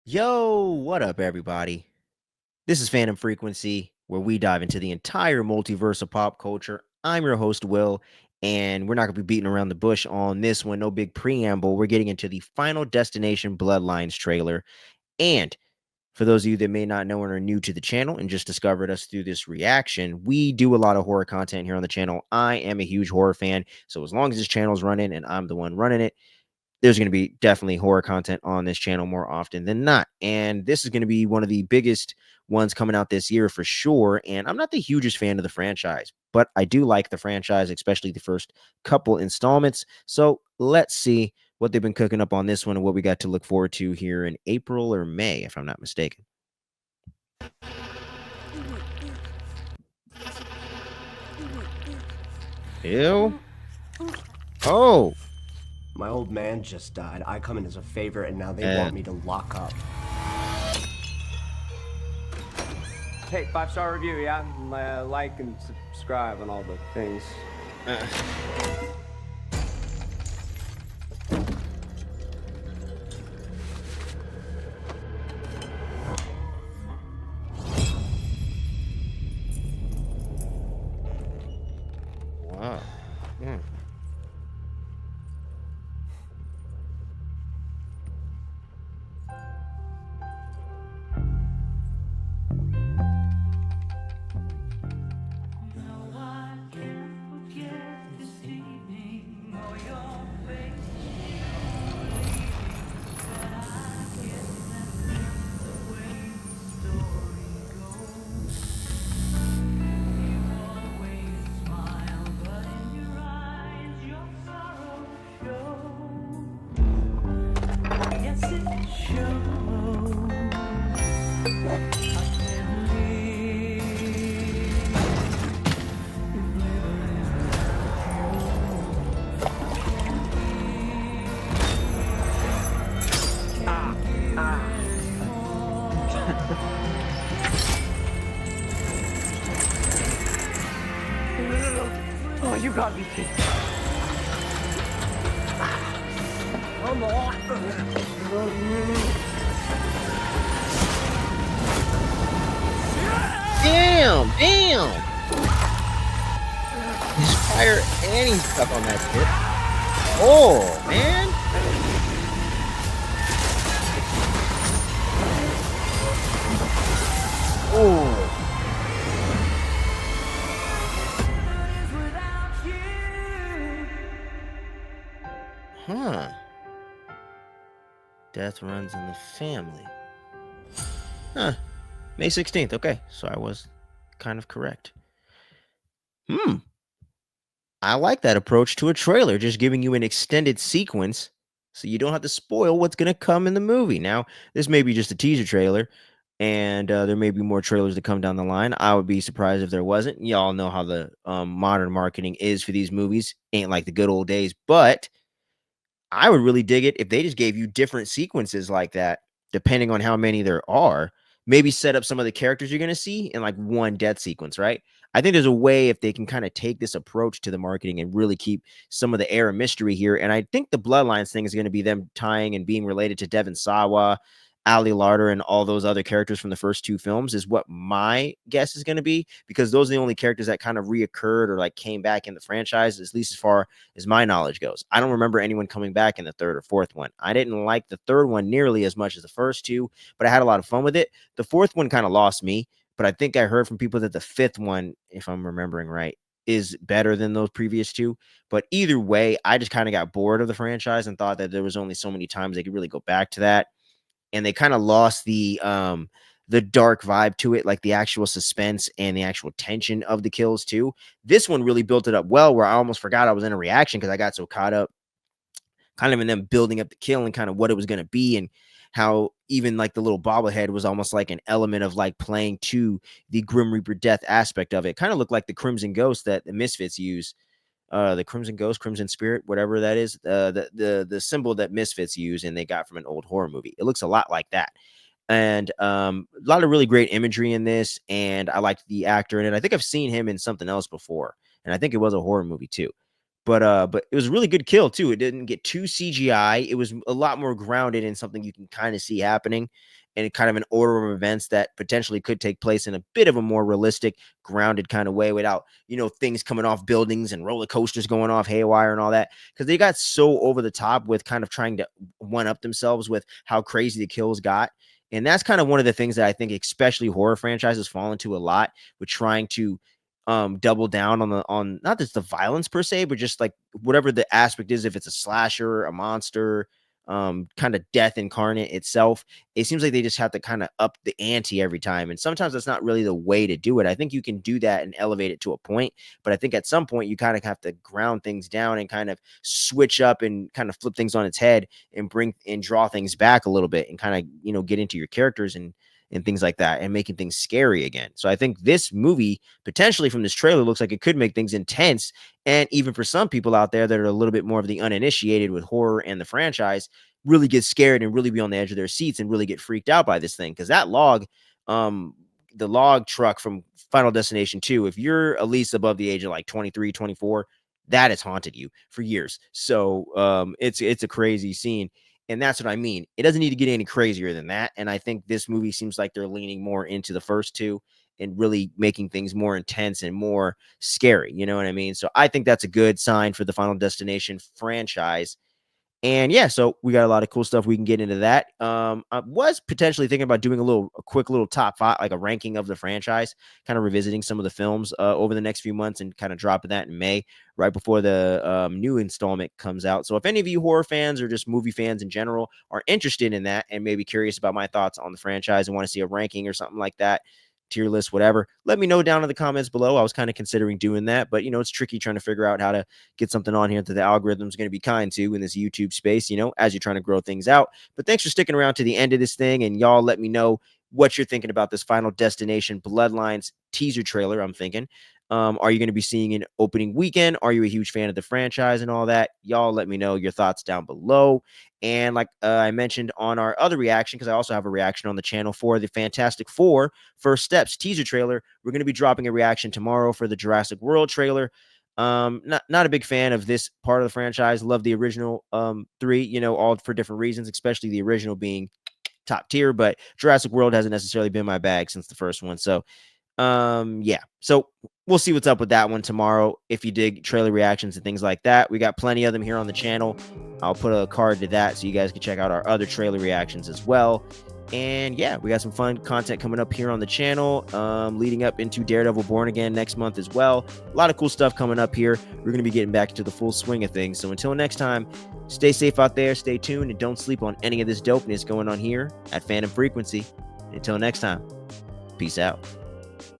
Yo, what up, everybody? This is Phantom Frequency, where we dive into the entire multiverse of pop culture. I'm your host, Will, and we're not going to be beating around the bush on this one. No big preamble. We're getting into the Final Destination Bloodlines trailer. And for those of you that may not know and are new to the channel and just discovered us through this reaction, we do a lot of horror content here on the channel. I am a huge horror fan. So as long as this channel's running and I'm the one running it, there's going to be definitely horror content on this channel more often than not. And this is going to be one of the biggest ones coming out this year for sure. And I'm not the hugest fan of the franchise, but I do like the franchise, especially the first couple installments. So let's see what they've been cooking up on this one and what we got to look forward to here in April or May, if I'm not mistaken. Ew. Oh. My old man just died. I come in as a favor, and now they want me to lock up. Hey, 5-star review, yeah? Like and subscribe and all the things. Wow. Oh, you gotta be kidding. Come on. Damn. He's fire and he's stuck on that tip. Oh, man. Oh. Huh. Death runs in the family. Huh. May 16th. Okay. So I was kind of correct. I like that approach to a trailer, just giving you an extended sequence so you don't have to spoil what's going to come in the movie. Now, this may be just a teaser trailer, and there may be more trailers to come down the line. I would be surprised if there wasn't. Y'all know how the modern marketing is for these movies. Ain't like the good old days, but I would really dig it if they just gave you different sequences like that, depending on how many there are. Maybe set up some of the characters you're going to see in like one death sequence, right? I think there's a way if they can kind of take this approach to the marketing and really keep some of the air of mystery here. And I think the Bloodlines thing is going to be them tying and being related to Devon Sawa, Ali Larder, and all those other characters from the first two films is what my guess is going to be, because those are the only characters that kind of reoccurred or like came back in the franchise, at least as far as my knowledge goes. I don't remember anyone coming back in the third or fourth one. I didn't like the third one nearly as much as the first two, but I had a lot of fun with it. The fourth one kind of lost me, but I think I heard from people that the fifth one, if I'm remembering right, is better than those previous two. But either way, I just kind of got bored of the franchise and thought that there was only so many times they could really go back to that. And they kind of lost the dark vibe to it, like the actual suspense and the actual tension of the kills too. This one really built it up well, where I almost forgot I was in a reaction because I got so caught up kind of in them building up the kill and kind of what it was going to be, and how even like the little bobblehead was almost like an element of like playing to the Grim Reaper death aspect of it. Kind of looked like the Crimson Ghost that the Misfits use. The Crimson Ghost, Crimson Spirit, whatever that is, the symbol that Misfits use and they got from an old horror movie. It looks a lot like that. And a lot of really great imagery in this, and I liked the actor in it. I think I've seen him in something else before, and I think it was a horror movie too. But it was a really good kill too. It didn't get too CGI. It was a lot more grounded in something you can kind of see happening, and kind of an order of events that potentially could take place in a bit of a more realistic, grounded kind of way, without things coming off buildings and roller coasters going off haywire and all that. Because they got so over the top with kind of trying to one up themselves with how crazy the kills got. And that's kind of one of the things that I think especially horror franchises fall into a lot, with trying to double down on not just the violence per se, but just like whatever the aspect is. If it's a slasher, a monster, kind of death incarnate itself, it seems like they just have to kind of up the ante every time, and sometimes that's not really the way to do it. I think you can do that and elevate it to a point, but I think at some point you kind of have to ground things down and kind of switch up and kind of flip things on its head, and bring and draw things back a little bit, and kind of get into your characters and things like that, and making things scary again. So I think this movie, potentially from this trailer, looks like it could make things intense. And even for some people out there that are a little bit more of the uninitiated with horror and the franchise, really get scared and really be on the edge of their seats and really get freaked out by this thing. Because that log, the log truck from Final Destination 2, if you're at least above the age of like 23, 24, that has haunted you for years. So it's a crazy scene. And that's what I mean. It doesn't need to get any crazier than that. And I think this movie seems like they're leaning more into the first two and really making things more intense and more scary. You know what I mean? So I think that's a good sign for the Final Destination franchise. And yeah, so we got a lot of cool stuff. We can get into that. I was potentially thinking about doing a quick little top five, like a ranking of the franchise, kind of revisiting some of the films over the next few months, and kind of dropping that in May, right before the new installment comes out. So if any of you horror fans or just movie fans in general are interested in that, and maybe curious about my thoughts on the franchise and want to see a ranking or something like that, tier list, whatever, let me know down in the comments below. I was kind of considering doing that, but it's tricky trying to figure out how to get something on here that the algorithm's going to be kind to in this YouTube space, as you're trying to grow things out. But thanks for sticking around to the end of this thing, and y'all let me know what you're thinking about this Final Destination Bloodlines teaser trailer. I'm thinking, are you going to be seeing an opening weekend? Are you a huge fan of the franchise and all that? Y'all let me know your thoughts down below. And like I mentioned on our other reaction, because I also have a reaction on the channel for the Fantastic Four First Steps teaser trailer, we're going to be dropping a reaction tomorrow for the Jurassic World trailer. Not a big fan of this part of the franchise. Love the original three, all for different reasons, especially the original being top tier, but Jurassic World hasn't necessarily been my bag since the first one. So yeah, so we'll see what's up with that one tomorrow. If you dig trailer reactions and things like that, we got plenty of them here on the channel. I'll put a card to that so you guys can check out our other trailer reactions as well. And yeah, we got some fun content coming up here on the channel, leading up into Daredevil Born Again next month as well. A lot of cool stuff coming up here. We're going to be getting back into the full swing of things. So until next time, stay safe out there, stay tuned, and don't sleep on any of this dopeness going on here at Phantom Frequency. Until next time, peace out.